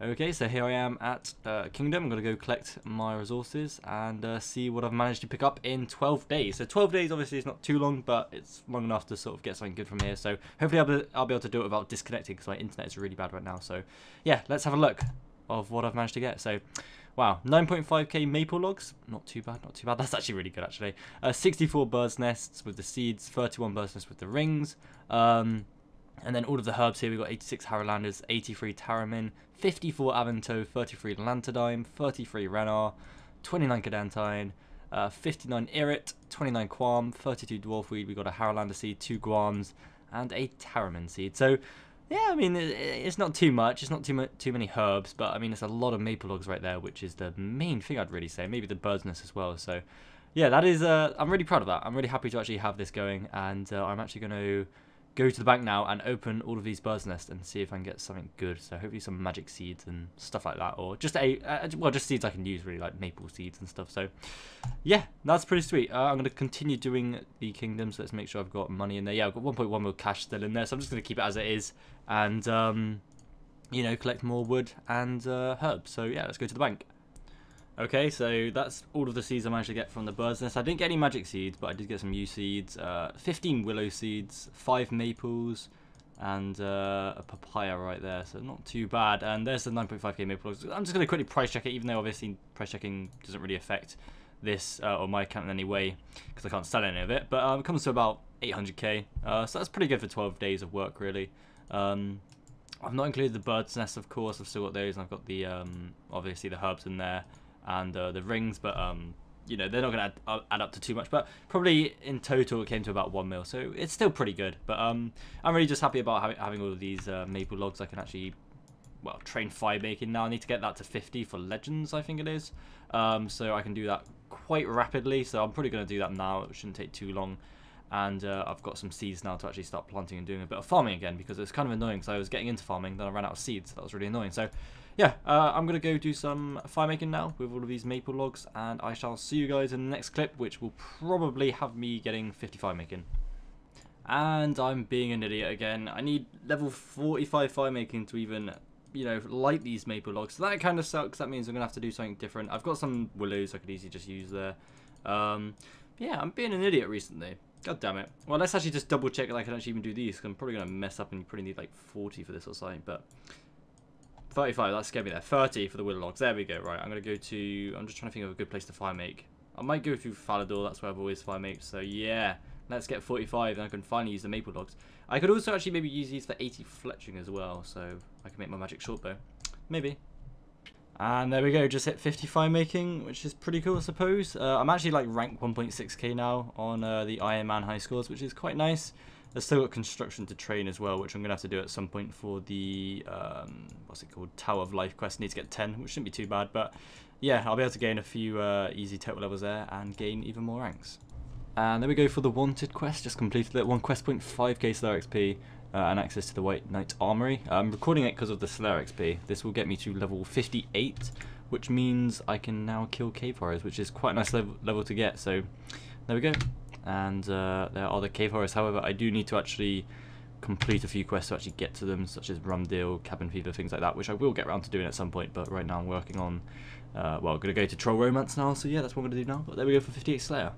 Okay, so here I am at Kingdom. I'm going to go collect my resources and see what I've managed to pick up in 12 days. So 12 days obviously is not too long, but it's long enough to sort of get something good from here. So hopefully I'll be able to do it without disconnecting because my internet is really bad right now. So yeah, let's have a look of what I've managed to get. So wow, 9.5k maple logs. Not too bad, not too bad. That's actually really good actually. 64 birds nests with the seeds, 31 birds nests with the rings. And then all of the herbs here, we've got 86 Harrowlanders, 83 Taramin, 54 Avanto, 33 Lantodime, 33 Renar, 29 Cadantine, 59 Irrit, 29 Quam, 32 Dwarfweed, we've got a Harrowlander seed, 2 Guams, and a Taramin seed. So, yeah, I mean, it's not too much, it's not too many herbs, but I mean, it's a lot of maple logs right there, which is the main thing I'd really say, maybe the bird's nest as well. So, yeah, that is, I'm really proud of that. I'm really happy to actually have this going, and I'm actually going to go to the bank now and open all of these birds' nests and see if I can get something good. So hopefully some magic seeds and stuff like that, or just well, just seeds I can use really, like maple seeds and stuff. So yeah, that's pretty sweet. I'm going to continue doing the kingdoms. So let's make sure I've got money in there. Yeah, I've got 1.1 mil cash still in there, so I'm just going to keep it as it is and you know, collect more wood and herbs. So yeah, let's go to the bank. Okay, so that's all of the seeds I managed to get from the bird's nest. I didn't get any magic seeds, but I did get some yew seeds, 15 willow seeds, 5 maples, and a papaya right there, so not too bad. And there's the 9.5k maple logs. I'm just going to quickly price check it, even though obviously price checking doesn't really affect this or my account in any way, because I can't sell any of it. But it comes to about 800k, so that's pretty good for 12 days of work, really. I've not included the bird's nest, of course. I've still got those, and I've got the obviously the herbs in there and the rings, but you know, they're not going to add up to too much, but probably in total it came to about 1 mil, so it's still pretty good. But I'm really just happy about having all of these maple logs. I can actually, well, train firemaking now. I need to get that to 50 for legends, I think it is, so I can do that quite rapidly, so I'm probably going to do that now. It shouldn't take too long. And I've got some seeds now to actually start planting and doing a bit of farming again, because it's kind of annoying because I was getting into farming, then I ran out of seeds. That was really annoying. So yeah, I'm going to go do some firemaking now with all of these maple logs, and I shall see you guys in the next clip, which will probably have me getting 50 firemaking. And I'm being an idiot again. I need level 45 firemaking to even, you know, light these maple logs. So that kind of sucks. That means I'm going to have to do something different. I've got some willows I could easily just use there. Yeah, I'm being an idiot recently. God damn it. Well, let's actually just double check that I can actually even do these, because I'm probably going to mess up and you probably need like 40 for this or something, but 35, that scared me there. 30 for the willow logs. There we go. Right, I'm going to go to, I'm just trying to think of a good place to fire make. I might go through Falador, that's where I've always fire made. So yeah, let's get 45 and I can finally use the maple logs. I could also actually maybe use these for 80 fletching as well, so I can make my magic short bow. Maybe. And there we go, just hit 50 firemaking, which is pretty cool, I suppose. I'm actually like rank 1.6k now on the Ironman high scores, which is quite nice. There's still got construction to train as well, which I'm going to have to do at some point for the, what's it called, Tower of Life quest. Need to get 10, which shouldn't be too bad. But yeah, I'll be able to gain a few easy total levels there and gain even more ranks. And there we go for the wanted quest, just completed it. 1 quest point, 5k Slayer XP. And access to the White Knight Armory. I'm recording it because of the Slayer XP. This will get me to level 58, which means I can now kill cave horrors, which is quite a nice level to get. So there we go. And there are the cave horrors. However, I do need to actually complete a few quests to actually get to them, such as Rum Deal, Cabin Fever, things like that, which I will get around to doing at some point. But right now I'm working on, well, I'm going to go to Troll Romance now. So yeah, that's what I'm going to do now. But there we go for 58 Slayer.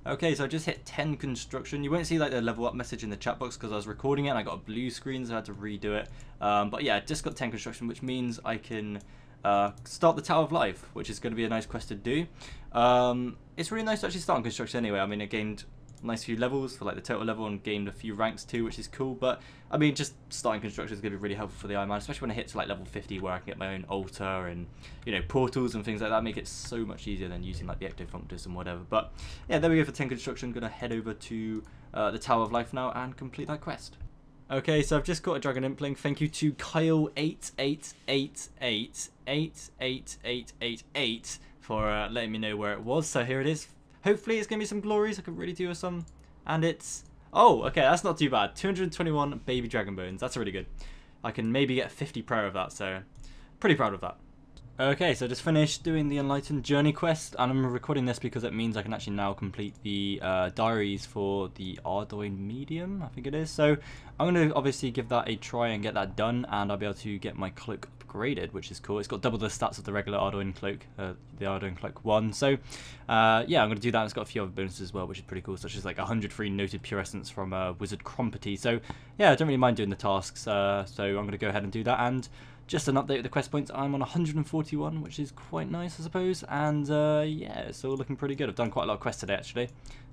Okay, so I just hit 10 construction. You won't see like the level up message in the chat box because I was recording it and I got a blue screen, so I had to redo it. But yeah, I just got 10 construction, which means I can start the Tower of Life, which is going to be a nice quest to do. It's really nice to actually start on construction anyway. I mean, it gained a nice few levels for like the total level and gained a few ranks too, which is cool. But I mean, just starting construction is going to be really helpful for the Ironman, especially when I hit to like level 50 where I can get my own altar and, you know, portals and things like that. Make it so much easier than using like the ectofunctus and whatever. But yeah, there we go for 10 construction. Gonna head over to the Tower of Life now and complete that quest. Okay, so I've just got a dragon impling. Thank you to Kyle8888888888 for letting me know where it was. So here it is. Hopefully it's going to be some glories. I can really do with some. And it's... Oh, okay, that's not too bad. 221 baby dragon bones. That's really good. I can maybe get 50 prayer of that, so pretty proud of that. Okay, so just finished doing the Enlightened Journey quest, and I'm recording this because it means I can actually now complete the diaries for the Ardougne medium, I think it is. So I'm going to obviously give that a try and get that done, and I'll be able to get my cloak upgraded, which is cool. It's got double the stats of the regular Ardougne cloak, the Ardougne cloak 1. So yeah, I'm going to do that. It's got a few other bonuses as well, which is pretty cool, such as like 100 free noted pure essence from Wizard Crompety. So yeah, I don't really mind doing the tasks, so I'm going to go ahead and do that. And just an update with the quest points, I'm on 141, which is quite nice, I suppose. And yeah, it's all looking pretty good. I've done quite a lot of quests today, actually.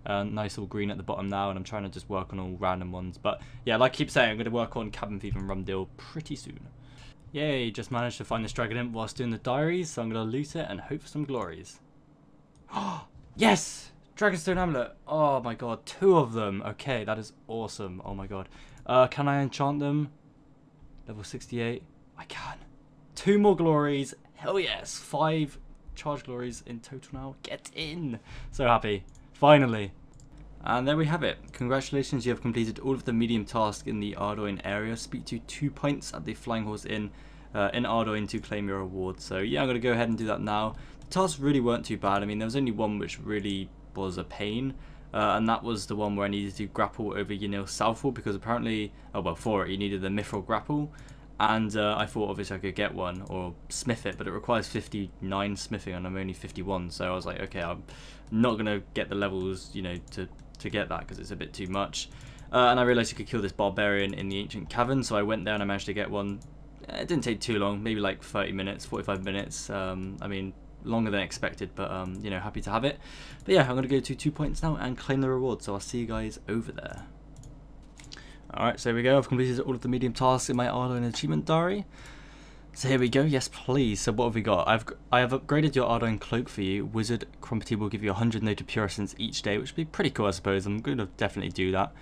Nice all green at the bottom now, and I'm trying to just work on all random ones. But yeah, like I keep saying, I'm going to work on Cabin Thief and Rumdale pretty soon. Yay, just managed to find this dragon imp whilst doing the diaries, so I'm going to loot it and hope for some glories. Yes! Dragonstone Amulet! Oh my god, 2 of them! Okay, that is awesome. Oh my god. Can I enchant them? Level 68. I can. 2 more glories. Hell yes! 5 charge glories in total now. Get in! So happy. Finally. And there we have it. Congratulations, you have completed all of the medium tasks in the Ardougne area. Speak to 2 points at the Flying Horse Inn in Ardougne to claim your reward. So yeah, I'm going to go ahead and do that now. The tasks really weren't too bad. I mean, there was only one which really was a pain. And that was the one where I needed to grapple over Yanil Southall, because apparently, oh well, for it you needed the Mithril grapple. And I thought obviously I could get one or smith it, but it requires 59 smithing and I'm only 51. So I was like, okay, I'm not going to get the levels, you know, to get that because it's a bit too much. And I realised you could kill this barbarian in the ancient cavern, so I went there and I managed to get one. It didn't take too long, maybe like 30 minutes, 45 minutes. I mean, longer than expected, but you know, happy to have it. But yeah, I'm going to go to 2 points now and claim the reward, so I'll see you guys over there. Alright, so here we go. I've completed all of the medium tasks in my Ardougne achievement diary. So here we go. Yes, please. So what have we got? I have upgraded your Ardougne cloak for you. Wizard Crompety will give you 100 noted pure essence each day, which would be pretty cool, I suppose. I'm going to definitely do that.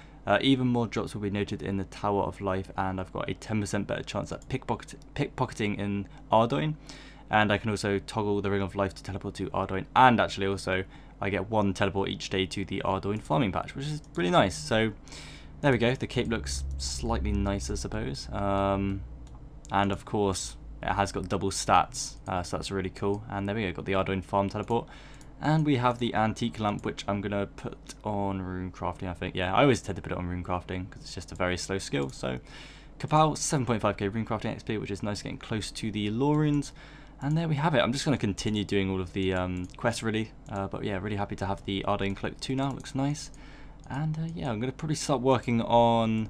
Even more drops will be noted in the Tower of Life, and I've got a 10% better chance at pickpocketing in Ardougne. And I can also toggle the Ring of Life to teleport to Ardougne, and actually also I get 1 teleport each day to the Ardougne farming patch, which is really nice. So there we go. The cape looks slightly nice, I suppose. And of course, it has got double stats, so that's really cool. And there we go, got the Ardougne farm teleport. And we have the antique lamp, which I'm going to put on rune crafting, I think. Yeah, I always tend to put it on rune crafting because it's just a very slow skill. So, Kapow, 7.5k rune crafting XP, which is nice, getting close to the lore runes. And there we have it. I'm just going to continue doing all of the quests, really. But yeah, really happy to have the Ardougne cloak 2 now. Looks nice. And yeah, I'm going to probably start working on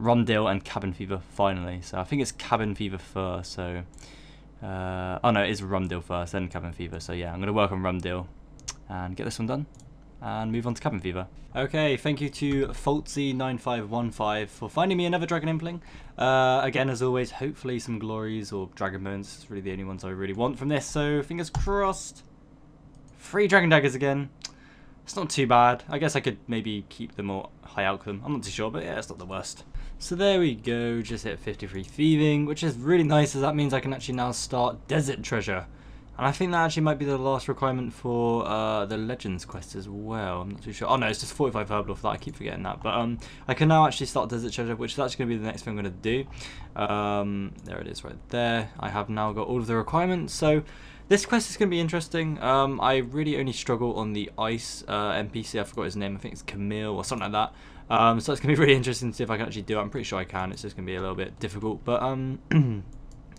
Rumdale and Cabin Fever finally. So I think it's Cabin Fever first. So oh no, it is Rumdale first, then Cabin Fever. So yeah, I'm going to work on Rumdale and get this one done and move on to Cabin Fever. Okay, thank you to Foltzy9515 for finding me another Dragon Impling. Again, as always, hopefully some glories or Dragon Bones. It's really the only ones I really want from this. So fingers crossed. 3 Dragon Daggers again. It's not too bad. I guess I could maybe keep them or high out them. I'm not too sure, but yeah, it's not the worst. So there we go, just hit 53 Thieving, which is really nice, as that means I can actually now start Desert Treasure. And I think that actually might be the last requirement for the Legends quest as well. I'm not too sure. Oh no, it's just 45 Herblore for that. I keep forgetting that. But I can now actually start Desert Treasure, which is actually going to be the next thing I'm going to do. There it is right there. I have now got all of the requirements. So this quest is going to be interesting. I really only struggle on the ice NPC. I forgot his name. I think it's Camille or something like that. So it's going to be really interesting to see if I can actually do it. I'm pretty sure I can. It's just going to be a little bit difficult. But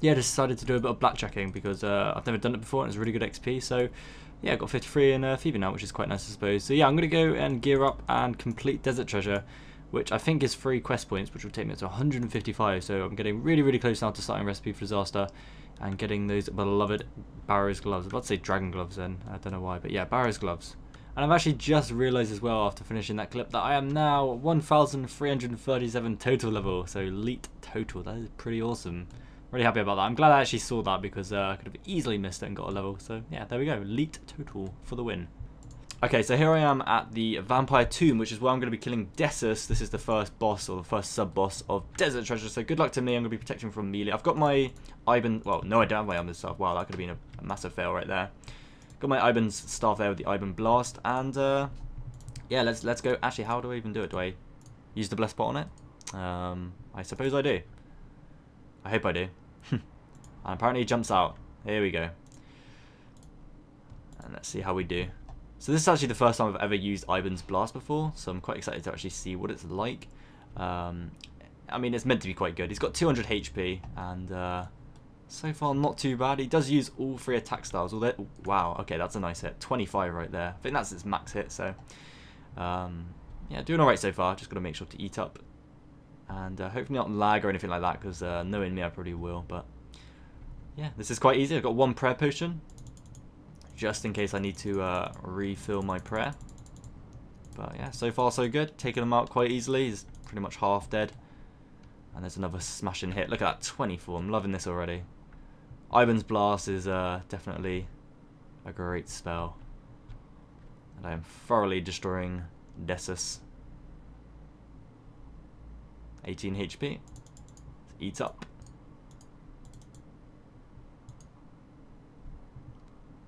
yeah, just decided to do a bit of blackjacking because I've never done it before and it's really good XP. So yeah, I got 53 in Thieving now, which is quite nice, I suppose. So yeah, I'm going to go and gear up and complete Desert Treasure, which I think is 3 quest points, which will take me up to 155. So I'm getting really, really close now to starting Recipe for Disaster and getting those beloved Barrow's gloves. I was about to say dragon gloves then, I don't know why, but yeah, Barrow's gloves. And I've actually just realised as well after finishing that clip that I am now 1,337 total level, so elite total. That is pretty awesome. Really happy about that. I'm glad I actually saw that because I could have easily missed it and got a level. So yeah, there we go, elite total for the win. Okay, so here I am at the Vampire Tomb, which is where I'm going to be killing Dessus. This is the first boss, or the first sub-boss of Desert Treasure, so good luck to me. I'm going to be protecting from melee. I've got my Iban, well, no, I don't have my Iban staff. Wow, that could have been a massive fail right there. Got my Iban's staff there with the Iban Blast, and yeah, let's go. Actually, how do I even do it? Do I use the blessed pot on it? I suppose I do. I hope I do. And apparently he jumps out. Here we go. And let's see how we do. So this is actually the first time I've ever used Iban's Blast before, so I'm quite excited to actually see what it's like. I mean, it's meant to be quite good. He's got 200 HP, and So far, not too bad. He does use all 3 attack styles. Although, wow, okay, that's a nice hit. 25 right there. I think that's his max hit, so... yeah, doing alright so far. Just got to make sure to eat up. And hopefully not lag or anything like that, because knowing me, I probably will. But yeah, this is quite easy. I've got 1 prayer potion, just in case I need to refill my prayer. But yeah, so far so good. Taking him out quite easily. He's pretty much half dead. And there's another smashing hit. Look at that, 24. I'm loving this already. Ivan's Blast is definitely a great spell. And I am thoroughly destroying Dessus. 18 HP. Eat up.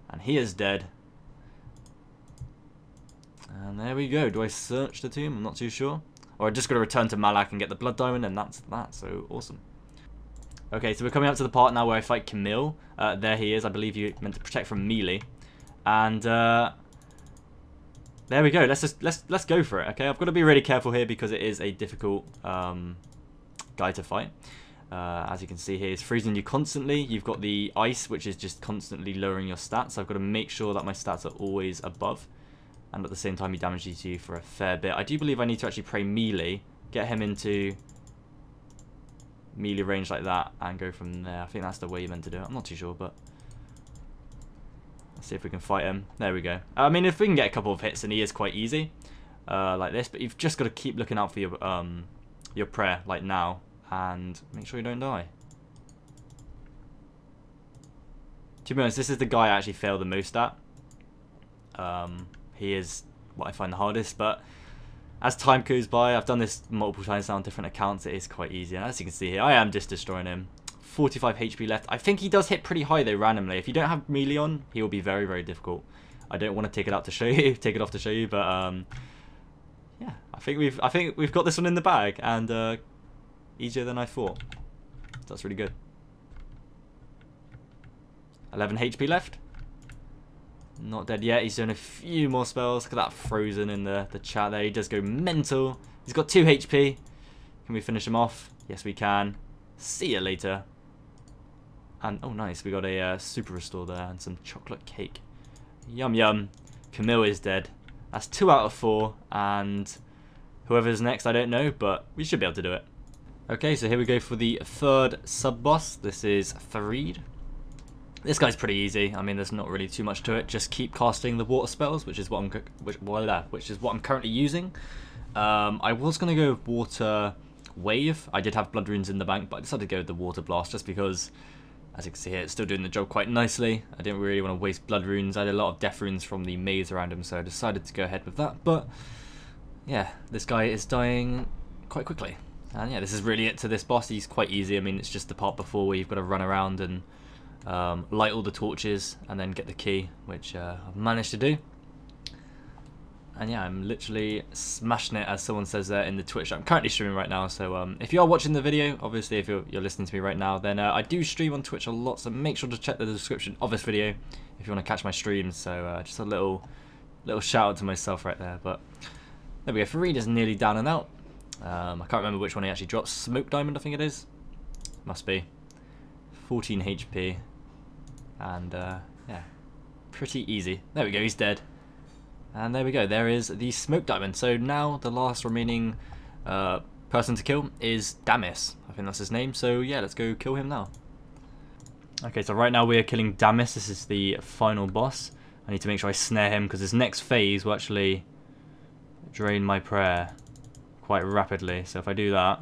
And he is dead. And there we go. Do I search the tomb? I'm not too sure. Or I just got to return to Malak and get the blood diamond, and that's that. So awesome. Okay, so we're coming up to the part now where I fight Camille. There he is. I believe you meant to protect from melee. And there we go. Let's go for it. Okay, I've got to be really careful here because it is a difficult guy to fight. As you can see here, he's freezing you constantly. You've got the ice, which is just constantly lowering your stats. So I've got to make sure that my stats are always above. And at the same time, he damages you for a fair bit. I do believe I need to actually pray melee, get him into melee range like that, and go from there. I think that's the way you're meant to do it. I'm not too sure, but let's see if we can fight him. There we go. I mean, if we can get a couple of hits, and he is quite easy, like this. But you've just got to keep looking out for your prayer, like now, and make sure you don't die. To be honest, this is the guy I actually fail the most at. He is what I find the hardest, but as time goes by, I've done this multiple times now on different accounts, it is quite easy. And as you can see here, I am just destroying him. 45 HP left. I think he does hit pretty high though, randomly. If you don't have melee on, he will be very, very difficult. I don't want to take it out to show you, take it off to show you, but yeah, I think we've got this one in the bag, and easier than I thought. That's really good. 11 HP left. Not dead yet. He's doing a few more spells. Look at that frozen in the chat there. He does go mental. He's got 2 HP. Can we finish him off? Yes, we can. See you later. And oh, nice. We got a super restore there and some chocolate cake. Yum yum. Camille is dead. That's 2 out of 4. And whoever's next, I don't know, but we should be able to do it. Okay, so here we go for the 3rd sub boss. This is Farid. This guy's pretty easy. I mean, there's not really too much to it. Just keep casting the water spells, which is what I'm currently using. I was gonna go water wave. I did have blood runes in the bank, but I decided to go with the water blast just because, as you can see here, it's still doing the job quite nicely. I didn't really want to waste blood runes. I had a lot of death runes from the maze around him, so I decided to go ahead with that. But yeah, this guy is dying quite quickly. And yeah, this is really it to this boss. He's quite easy. I mean, it's just the part before where you've got to run around and light all the torches and then get the key, which I've managed to do. And yeah, I'm literally smashing it, as someone says there in the Twitch. I'm currently streaming right now, so if you are watching the video, obviously if you're listening to me right now, then I do stream on Twitch a lot, so make sure to check the description of this video if you want to catch my streams. So just a little shout out to myself right there. But there we go, Farid is nearly down and out. I can't remember which one he actually dropped. Smoke Diamond, I think it is. Must be. 14 HP. And yeah, pretty easy. There we go, he's dead. And there we go, there is the Smoke Diamond. So now the last remaining person to kill is Damis. I think that's his name. So yeah, let's go kill him now. Okay, so right now we are killing Damis. This is the final boss. I need to make sure I snare him because his next phase will actually drain my prayer quite rapidly. So if I do that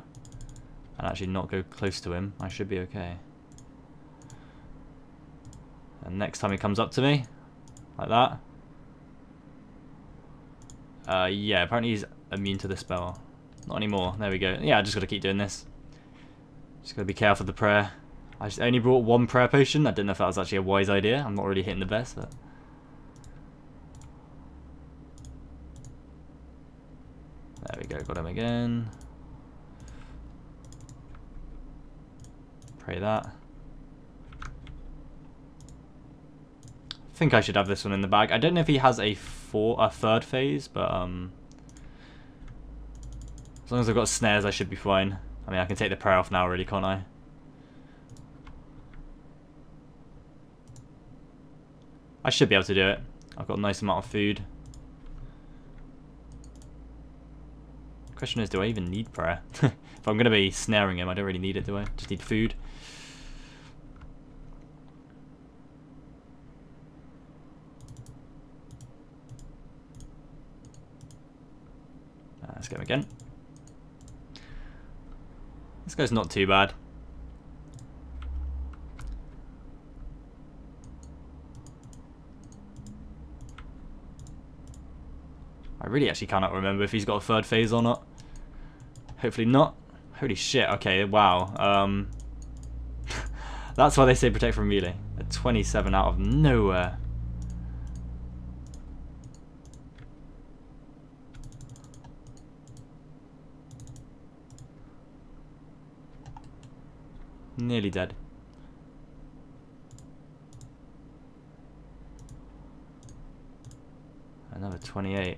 and actually not go close to him, I should be okay. And next time he comes up to me, like that. Yeah, apparently he's immune to the spell. Not anymore. There we go. Yeah, I just got to keep doing this. Just got to be careful of the prayer. I just only brought 1 prayer potion. I didn't know if that was actually a wise idea. I'm not really hitting the best, but... There we go. Got him again. Pray that. I think I should have this one in the bag. I don't know if he has a 3rd phase, but as long as I've got snares, I should be fine. I mean, I can take the prayer off now, really, can't I? I should be able to do it. I've got a nice amount of food. Question is, do I even need prayer? If I'm going to be snaring him, I don't really need it, do I? Just need food. Let's get him again. This guy's not too bad. I really actually cannot remember if he's got a third phase or not. Hopefully not. Holy shit, okay, wow. That's why they say protect from melee. A 27 out of nowhere. Nearly dead. Another 28.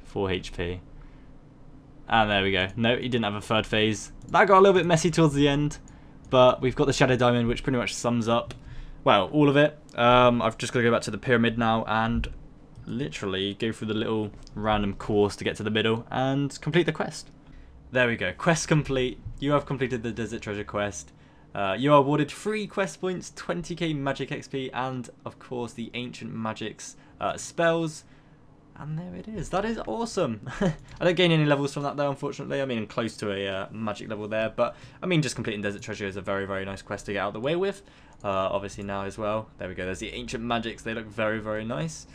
Four HP. And there we go. No, he didn't have a third phase. That got a little bit messy towards the end, but we've got the Shadow Diamond, which pretty much sums up, well, all of it. I've just got to go back to the pyramid now and literally go through the little random course to get to the middle and complete the quest. There we go. Quest complete. You have completed the Desert Treasure quest. You are awarded 3 quest points, 20k magic XP, and of course the Ancient Magics spells. And there it is. That is awesome. I don't gain any levels from that though, unfortunately. I mean, I'm close to a magic level there, but I mean, just completing Desert Treasure is a very, very nice quest to get out of the way with. Obviously now as well. There we go. There's the Ancient Magics. They look very, very nice.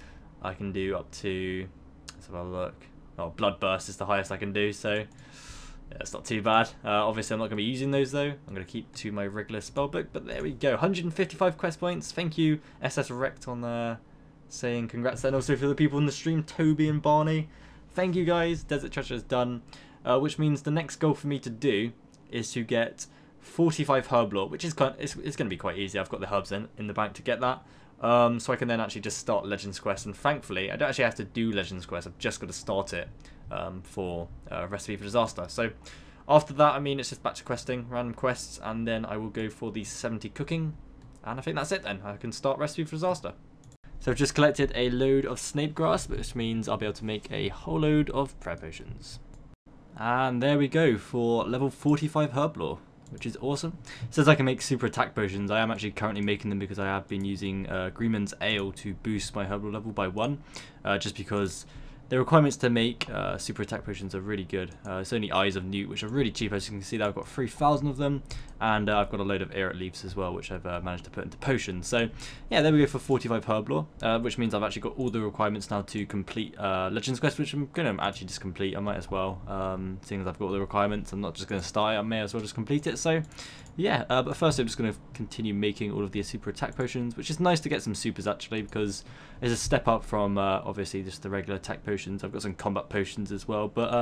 I can do up to, let's have a look. Oh, Bloodburst is the highest I can do, so yeah, it's not too bad. Obviously, I'm not going to be using those though. I'm going to keep to my regular spellbook, but there we go. 155 quest points. Thank you, SS Rect on there. Saying congrats, and also for the people in the stream, Toby and Barney. Thank you guys. Desert Treasure is done, which means the next goal for me to do is to get 45 Herblore, which is it's going to be quite easy. I've got the herbs in the bank to get that, so I can then actually just start Legends Quest. And thankfully, I don't actually have to do Legends Quest. I've just got to start it for Recipe for Disaster. So after that, I mean, it's just back to questing, random quests, and then I will go for the 70 cooking, and I think that's it. Then I can start Recipe for Disaster. So I've just collected a load of snape grass, which means I'll be able to make a whole load of prayer potions. And there we go for level 45 Herblore, which is awesome. It says I can make super attack potions. I am actually currently making them because I have been using Greenman's Ale to boost my Herblore level by 1, just because the requirements to make super attack potions are really good. It's only Eyes of Newt, which are really cheap. As you can see, that I've got 3,000 of them, and I've got a load of Aerate leaves as well, which I've managed to put into potions. So yeah, there we go for 45 Herblore, which means I've actually got all the requirements now to complete Legends Quest, which I'm going to actually just complete. I might as well, seeing as I've got all the requirements. I'm not just going to start it, I may as well just complete it. So yeah, but first I'm just going to continue making all of the super attack potions, which is nice to get some supers actually, because it's a step up from obviously just the regular attack potions. I've got some combat potions as well, but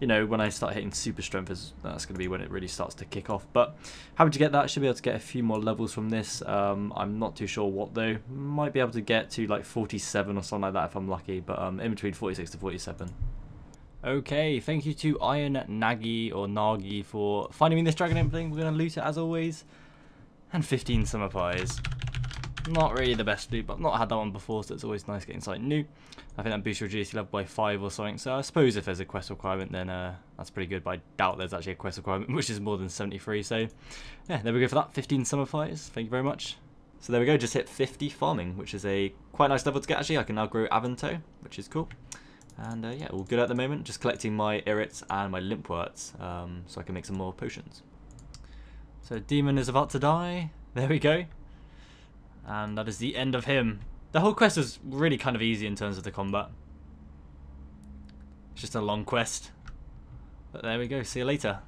you know, when I start hitting super strength, that's going to be when it really starts to kick off. But how would you get that? Should be able to get a few more levels from this. I'm not too sure what though. Might be able to get to like 47 or something like that if I'm lucky, but in between 46 to 47. Okay, thank you to Iron Nagi or Nagi for finding me this dragon impling. We're going to loot it as always. And 15 summer pies. Not really the best loot, but I've not had that one before, so it's always nice getting something new. I think that boosts your agility level by 5 or something, so I suppose if there's a quest requirement, then that's pretty good, but I doubt there's actually a quest requirement which is more than 73, so yeah, there we go for that. 15 summer pies, thank you very much. So there we go, just hit 50 farming, which is a quite nice level to get actually. I can now grow Avanto, which is cool. And yeah, all good at the moment, just collecting my Irrits and my Limpworts, so I can make some more potions. So Demon is about to die, there we go. And that is the end of him. The whole quest was really kind of easy in terms of the combat. It's just a long quest. But there we go, see you later.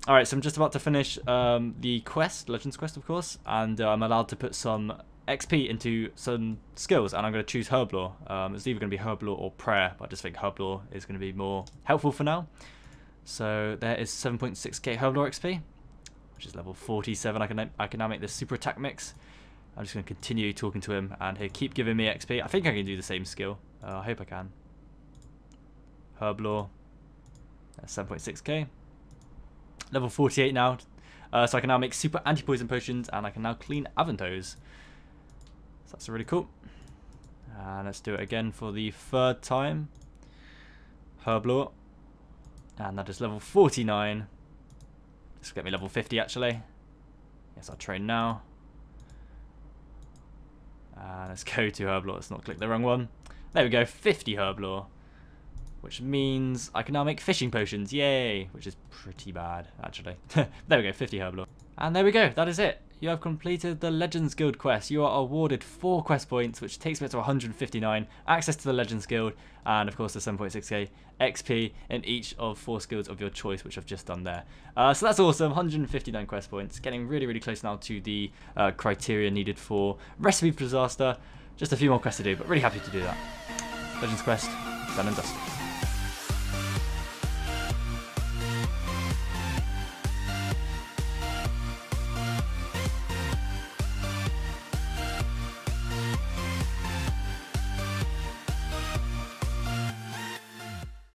Alright, so I'm just about to finish the quest, Legends Quest of course, and I'm allowed to put some XP into some skills, and I'm going to choose Herblore. It's either going to be Herblore or Prayer, but I just think Herblore is going to be more helpful for now. So there is 7.6k Herblore XP, which is level 47. I can now make this super attack mix. I'm just going to continue talking to him, and he'll keep giving me XP. I think I can do the same skill. I hope I can. Herblore. That's 7.6k. Level 48 now. So I can now make super anti-poison potions, and I can now clean Aventos. So that's really cool. And let's do it again for the 3rd time. Herblore. And that is level 49. This will get me level 50 actually. Yes, I'll train now. Let's go to Herblore. Let's not click the wrong one. There we go, 50 Herblore. Which means I can now make fishing potions. Yay! Which is pretty bad, actually. There we go, 50 Herblore. And there we go, that is it. You have completed the Legends Guild quest. You are awarded 4 quest points, which takes me up to 159, access to the Legends Guild, and of course the 7.6k XP in each of 4 skills of your choice, which I've just done there. So that's awesome, 159 quest points. Getting really, really close now to the criteria needed for Recipe for Disaster. Just a few more quests to do, but really happy to do that. Legends quest, done and dusted.